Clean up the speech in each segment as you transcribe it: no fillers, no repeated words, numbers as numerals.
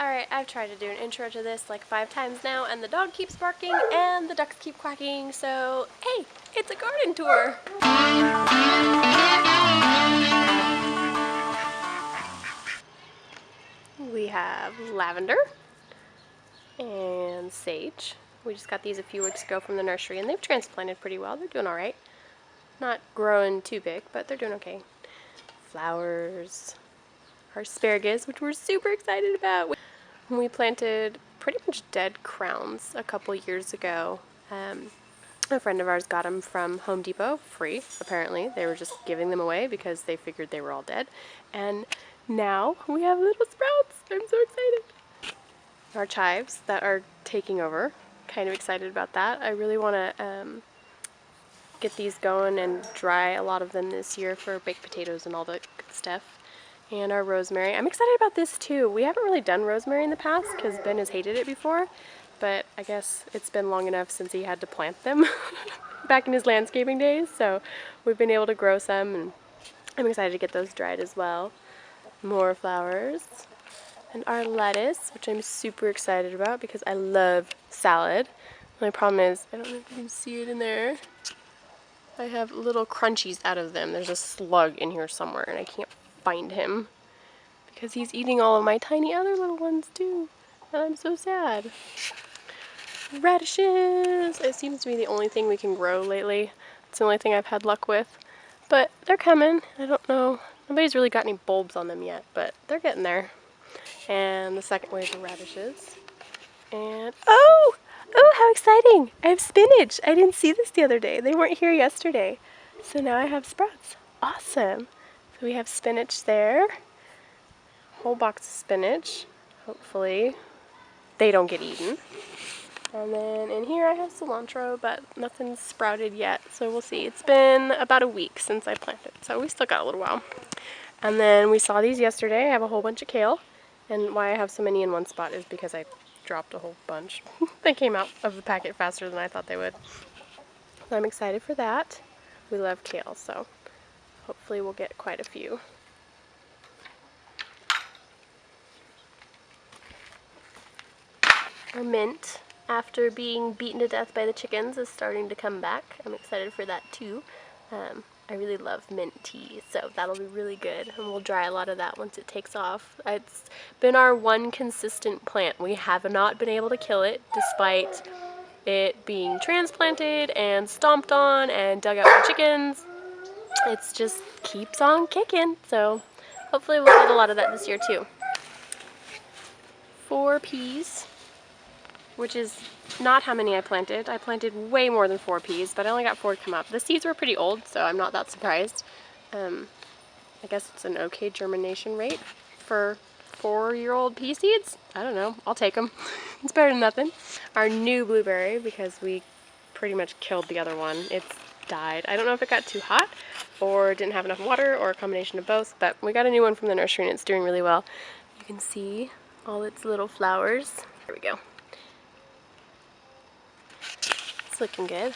Alright, I've tried to do an intro to this like 5 times now, and the dog keeps barking and the ducks keep quacking, so hey, it's a garden tour! We have lavender and sage. We just got these a few weeks ago from the nursery, and they've transplanted pretty well. They're doing alright. Not growing too big, but they're doing okay. Flowers. Our asparagus, which we're super excited about. We planted pretty much dead crowns a couple years ago. A friend of ours got them from Home Depot, free, apparently. They were just giving them away because they figured they were all dead. And now we have little sprouts. I'm so excited. Our chives that are taking over. Kind of excited about that. I really want to get these going and dry a lot of them this year for baked potatoes and all the good stuff. And our rosemary. I'm excited about this too. We haven't really done rosemary in the past because Ben has hated it before, but I guess it's been long enough since he had to plant them back in his landscaping days, so we've been able to grow some, and I'm excited to get those dried as well. More flowers. And our lettuce, which I'm super excited about because I love salad. My problem is, I don't know if you can see it in there, I have little crunchies out of them. There's a slug in here somewhere and I can't find him because he's eating all of my tiny other little ones too, and I'm so sad. Radishes! It seems to be the only thing we can grow lately. It's the only thing I've had luck with, but they're coming. I don't know, nobody's really got any bulbs on them yet, but they're getting there. And the second wave of radishes. And oh, how exciting! I have spinach. I didn't see this the other day. They weren't here yesterday, so now I have sprouts. Awesome. So we have spinach there, whole box of spinach, hopefully they don't get eaten. And then in here I have cilantro, but nothing's sprouted yet, so we'll see. It's been about a week since I planted, so we still got a little while. And then we saw these yesterday. I have a whole bunch of kale, and why I have so many in one spot is because I dropped a whole bunch. They came out of the packet faster than I thought they would. So I'm excited for that. We love kale, so hopefully we'll get quite a few. Our mint, after being beaten to death by the chickens, is starting to come back. I'm excited for that too. I really love mint tea, so that'll be really good. And we'll dry a lot of that once it takes off. It's been our one consistent plant. We have not been able to kill it, despite it being transplanted and stomped on and dug out by chickens. It's just keeps on kicking, so hopefully we'll get a lot of that this year too. 4 peas, which is not how many I planted. I planted way more than 4 peas, but I only got 4 to come up. The seeds were pretty old, so I'm not that surprised. I guess it's an okay germination rate for 4-year-old pea seeds. I don't know, I'll take them. It's better than nothing. Our new blueberry, because we pretty much killed the other one, it's died. I don't know if it got too hot or didn't have enough water or a combination of both, but we got a new one from the nursery and it's doing really well. You can see all its little flowers. There we go. It's looking good.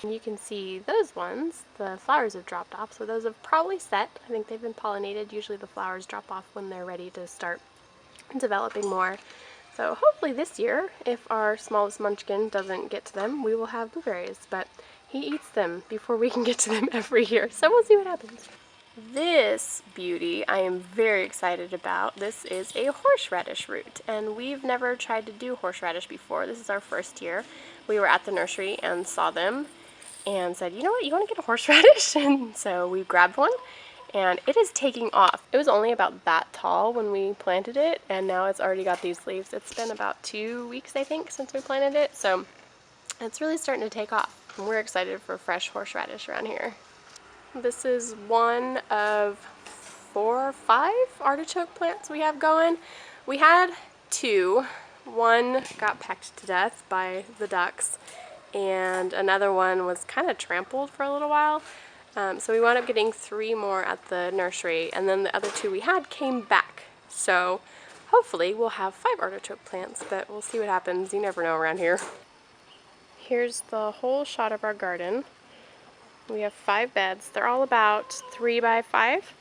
And you can see those ones, the flowers have dropped off, so those have probably set. I think they've been pollinated. Usually the flowers drop off when they're ready to start developing more. So hopefully this year, if our smallest munchkin doesn't get to them, we will have blueberries, but he eats them before we can get to them every year, so we'll see what happens. This beauty I am very excited about. This is a horseradish root, and we've never tried to do horseradish before. This is our first year. We were at the nursery and saw them and said, you know what, you want to get a horseradish? And so we grabbed one, and it is taking off. It was only about that tall when we planted it, and now it's already got these leaves. It's been about 2 weeks, I think, since we planted it, so it's really starting to take off. And we're excited for fresh horseradish around here. This is one of 4 or 5 artichoke plants we have going. We had 2. One got pecked to death by the ducks, and another one was kind of trampled for a little while. So we wound up getting 3 more at the nursery, and then the other 2 we had came back. So hopefully we'll have 5 artichoke plants, but we'll see what happens. You never know around here. Here's the whole shot of our garden. We have 5 beds. They're all about 3 by 5.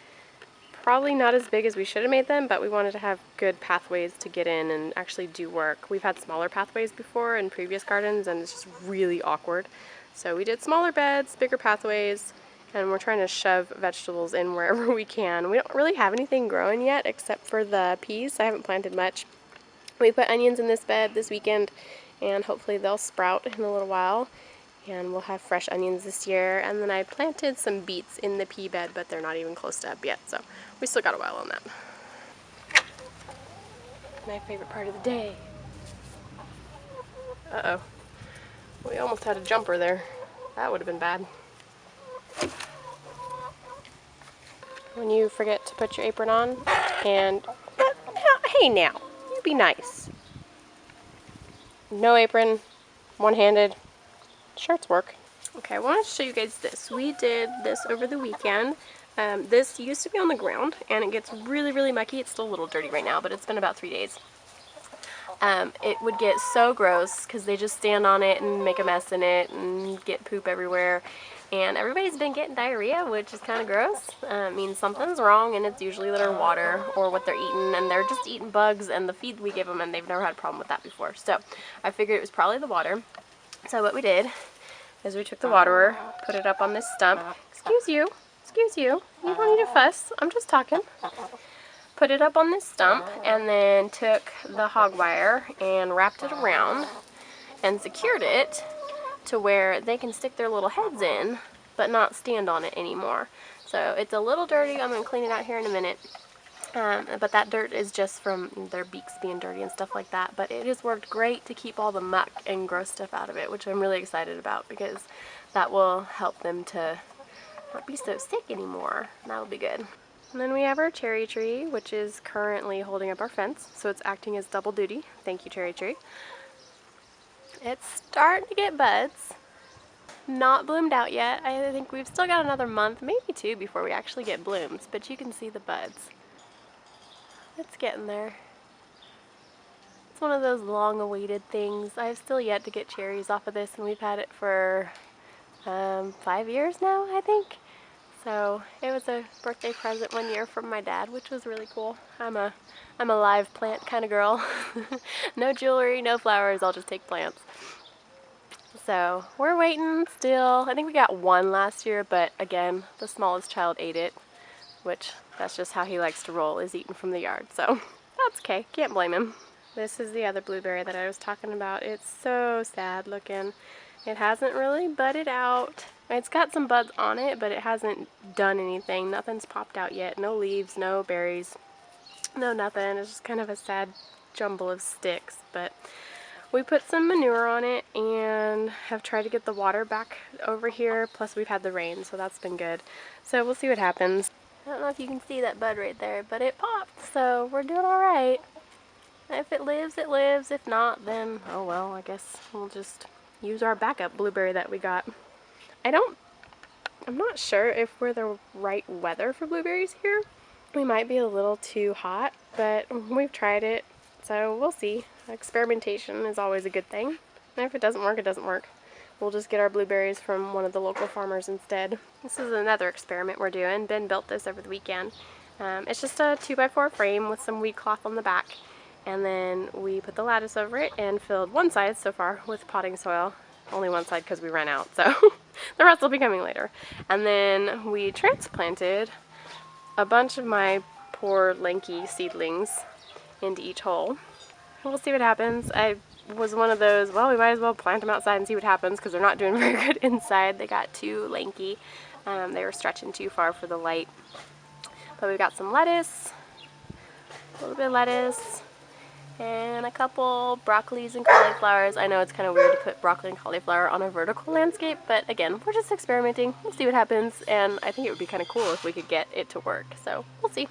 probably not as big as we should have made them, but we wanted to have good pathways to get in and actually do work. We've had smaller pathways before in previous gardens, and it's just really awkward. So we did smaller beds, bigger pathways, and we're trying to shove vegetables in wherever we can. We don't really have anything growing yet except for the peas. I haven't planted much. We put onions in this bed this weekend, and hopefully they'll sprout in a little while, and we'll have fresh onions this year. And then I planted some beets in the pea bed, but they're not even close to up yet, so we still got a while on that. My favorite part of the day. Uh-oh. We almost had a jumper there. That would have been bad. When you forget to put your apron on, and hey now, you be nice. No apron, one-handed, shirts work. Okay, I wanted to show you guys this. We did this over the weekend. This used to be on the ground, and it gets really, really mucky. It's still a little dirty right now, but it's been about 3 days. It would get so gross because they just stand on it and make a mess in it and get poop everywhere. And everybody's been getting diarrhea, which is kind of gross. It means something's wrong, and it's usually their water or what they're eating, and they're just eating bugs and the feed we give them, and they've never had a problem with that before. So I figured it was probably the water. So what we did is we took the waterer, put it up on this stump. Excuse you, you don't need to fuss, I'm just talking. Put it up on this stump, and then took the hog wire and wrapped it around and secured it to where they can stick their little heads in but not stand on it anymore. So it's a little dirty. I'm going to clean it out here in a minute, but that dirt is just from their beaks being dirty and stuff like that. But it has worked great to keep all the muck and gross stuff out of it, which I'm really excited about because that will help them to not be so sick anymore. That will be good. And then we have our cherry tree, which is currently holding up our fence, so it's acting as double duty. Thank you, cherry tree. It's starting to get buds. Not bloomed out yet. I think we've still got another month, maybe 2, before we actually get blooms, but you can see the buds. It's getting there. It's one of those long-awaited things. I've still yet to get cherries off of this, and we've had it for 5 years now, I think. So it was a birthday present one year from my dad, which was really cool. I'm a live plant kind of girl. No jewelry, no flowers, I'll just take plants. So we're waiting still. I think we got 1 last year, but again, the smallest child ate it, which that's just how he likes to roll, is eating from the yard. So that's okay, can't blame him. This is the other blueberry that I was talking about. It's so sad looking. It hasn't really budded out. It's got some buds on it, but it hasn't done anything. Nothing's popped out yet. No leaves, no berries, no nothing. It's just kind of a sad jumble of sticks. But we put some manure on it and have tried to get the water back over here. Plus we've had the rain, so that's been good. So we'll see what happens. I don't know if you can see that bud right there, but it popped, so we're doing all right. If it lives, it lives. If not, then oh well, I guess we'll just use our backup blueberry that we got. I'm not sure if we're the right weather for blueberries here. We might be a little too hot, but we've tried it, so we'll see. Experimentation is always a good thing. And if it doesn't work, it doesn't work. We'll just get our blueberries from one of the local farmers instead. This is another experiment we're doing. Ben built this over the weekend. It's just a 2x4 frame with some weed cloth on the back. And then we put the lattice over it and filled one side so far with potting soil. Only one side because we ran out, so the rest will be coming later. And then we transplanted a bunch of my poor lanky seedlings into each hole. We'll see what happens. I was one of those, well, we might as well plant them outside and see what happens because they're not doing very good inside. They got too lanky. They were stretching too far for the light. But we've got some lettuce, a little bit of lettuce, and a couple broccolis and cauliflowers. I know it's kind of weird to put broccoli and cauliflower on a vertical landscape, but again, we're just experimenting. We'll see what happens, and I think it would be kind of cool if we could get it to work, so we'll see.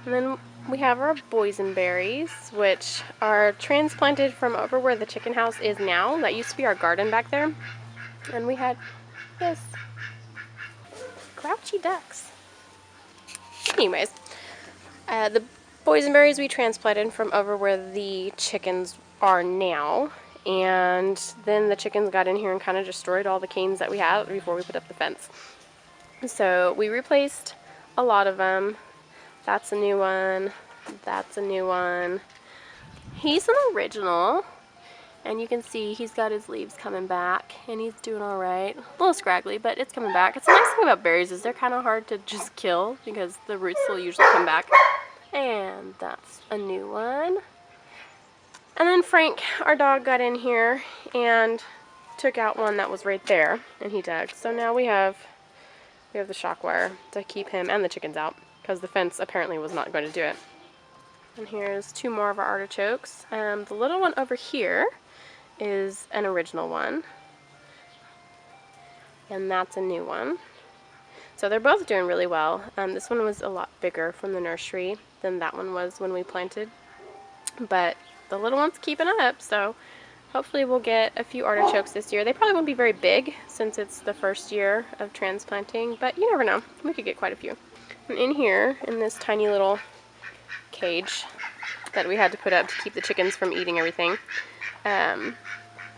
And then we have our boysenberries, which are transplanted from over where the chicken house is now. That used to be our garden back there. And we had this grouchy ducks. Anyways, the boysenberries we transplanted from over where the chickens are now. And then the chickens got in here and kind of destroyed all the canes that we had before we put up the fence. So we replaced a lot of them. That's a new one. That's a new one. He's an original, and you can see he's got his leaves coming back, and he's doing all right. A little scraggly, but it's coming back. It's the nice thing about berries is they're kind of hard to just kill because the roots will usually come back. And that's a new one. And then Frank, our dog, got in here and took out one that was right there, and he dug. So now we have the shock wire to keep him and the chickens out because the fence apparently was not going to do it. And here's two more of our artichokes. The little one over here is an original one, and that's a new one. So they're both doing really well. This one was a lot bigger from the nursery than that one was when we planted, but the little one's keeping up, so hopefully we'll get a few artichokes this year. They probably won't be very big since it's the first year of transplanting, but you never know. We could get quite a few. And in here, in this tiny little cage that we had to put up to keep the chickens from eating everything,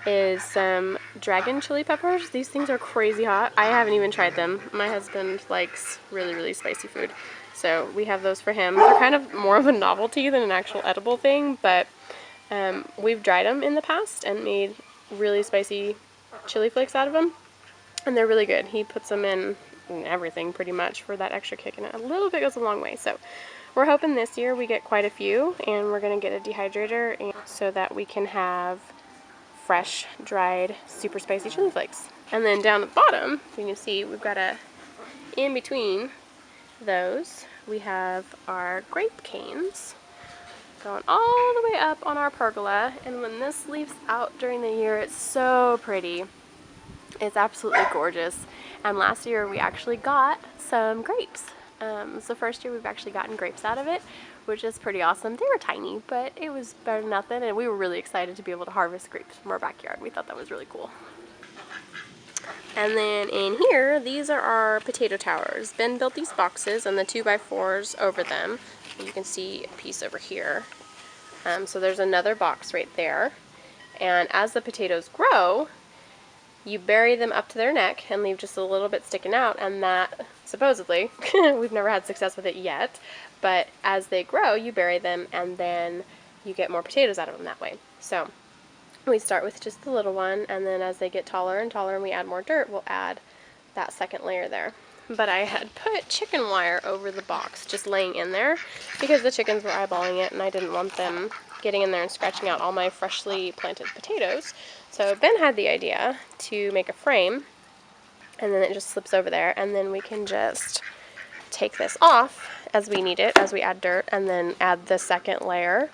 is some dragon chili peppers. These things are crazy hot. I haven't even tried them. My husband likes really, really spicy food, so we have those for him. They're kind of more of a novelty than an actual edible thing, but we've dried them in the past and made really spicy chili flakes out of them, and they're really good. He puts them in everything pretty much for that extra kick, and a little bit goes a long way. So we're hoping this year we get quite a few, and we're going to get a dehydrator so that we can have fresh, dried, super spicy chili flakes. And then down at the bottom, you can see we've got in between those, we have our grape canes going all the way up on our pergola, and when this leaves out during the year, it's so pretty. It's absolutely gorgeous. And last year we actually got some grapes. It's the first year we've actually gotten grapes out of it, which is pretty awesome. They were tiny, but it was better than nothing, and we were really excited to be able to harvest grapes from our backyard. We thought that was really cool. And then in here, these are our potato towers. Ben built these boxes and the 2x4s over them. You can see a piece over here. So there's another box right there. And as the potatoes grow, you bury them up to their neck and leave just a little bit sticking out, and that, supposedly, we've never had success with it yet, but as they grow, you bury them and then you get more potatoes out of them that way. So we start with just the little one, and then as they get taller and taller and we add more dirt, we'll add that second layer there. But I had put chicken wire over the box, just laying in there, because the chickens were eyeballing it and I didn't want them getting in there and scratching out all my freshly planted potatoes. So Ben had the idea to make a frame, and then it just slips over there, and then we can just take this off as we need it, as we add dirt, and then add the second layer,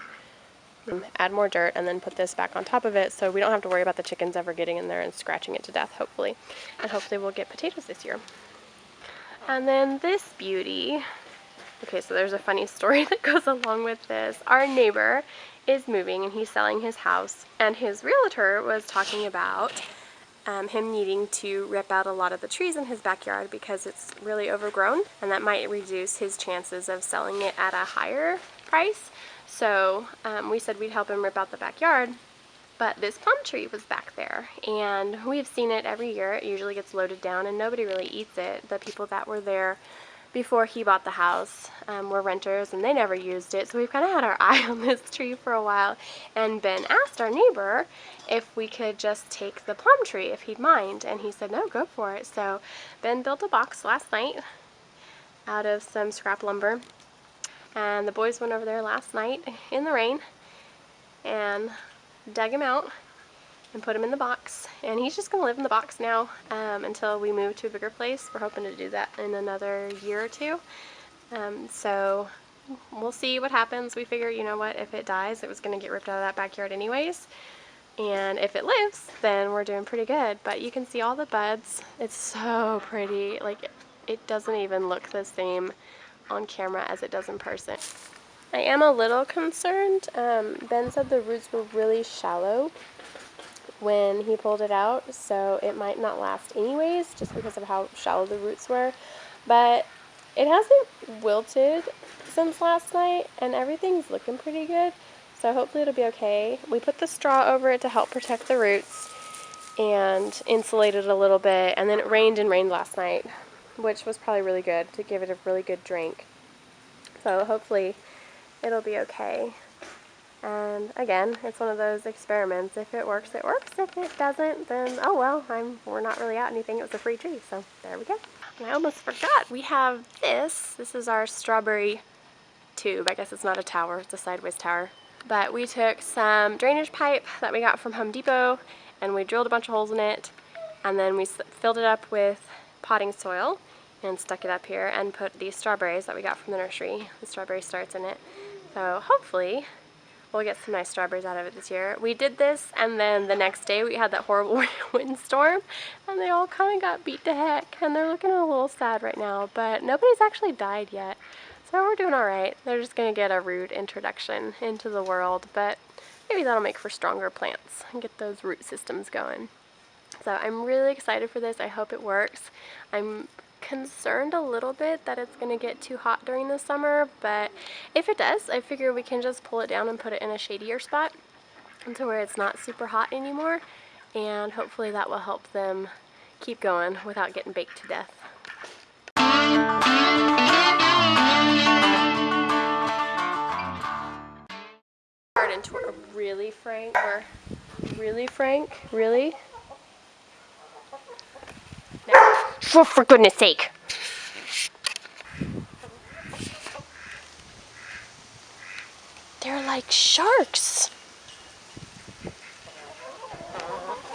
add more dirt, and then put this back on top of it, so we don't have to worry about the chickens ever getting in there and scratching it to death, hopefully. And hopefully we'll get potatoes this year. And then this beauty, okay, so there's a funny story that goes along with this. Our neighbor is moving and he's selling his house, and his realtor was talking about him needing to rip out a lot of the trees in his backyard because it's really overgrown, and that might reduce his chances of selling it at a higher price. So we said we'd help him rip out the backyard. But this plum tree was back there, and we've seen it every year. It usually gets loaded down and nobody really eats it. The people that were there before he bought the house were renters, and they never used it. So we've kind of had our eye on this tree for a while, and Ben asked our neighbor if we could just take the plum tree, if he'd mind, and he said no, go for it. So Ben built a box last night out of some scrap lumber, and the boys went over there last night in the rain and dug him out and put him in the box, and he's just going to live in the box now until we move to a bigger place. We're hoping to do that in another year or two. So we'll see what happens. We figure, you know what, if it dies, it was going to get ripped out of that backyard anyways, and if it lives, then we're doing pretty good. But you can see all the buds. It's so pretty. Like, it doesn't even look the same on camera as it does in person. I am a little concerned. Ben said the roots were really shallow when he pulled it out, so it might not last anyways, just because of how shallow the roots were. But it hasn't wilted since last night, and everything's looking pretty good, so hopefully it'll be okay. We put the straw over it to help protect the roots and insulate it a little bit, and then it rained and rained last night, which was probably really good to give it a really good drink. So hopefully it'll be okay. And again, it's one of those experiments. If it works, it works. If it doesn't, then oh well, we're not really out anything. It was a free tree, so there we go. And I almost forgot, we have this. This is our strawberry tube. I guess it's not a tower, it's a sideways tower. But we took some drainage pipe that we got from Home Depot and we drilled a bunch of holes in it, and then we filled it up with potting soil and stuck it up here and put these strawberries that we got from the nursery, the strawberry starts in it. So hopefully we'll get some nice strawberries out of it this year. We did this, and then the next day we had that horrible windstorm, and they all kind of got beat to heck, and they're looking a little sad right now, but nobody's actually died yet. So we're doing all right. They're just gonna get a root introduction into the world, but maybe that'll make for stronger plants and get those root systems going. So I'm really excited for this. I hope it works. I'm concerned a little bit that it's gonna get too hot during the summer, but if it does, I figure we can just pull it down and put it in a shadier spot to where it's not super hot anymore, and hopefully that will help them keep going without getting baked to death. Into a really frank, really? No. For goodness sake! They're like sharks!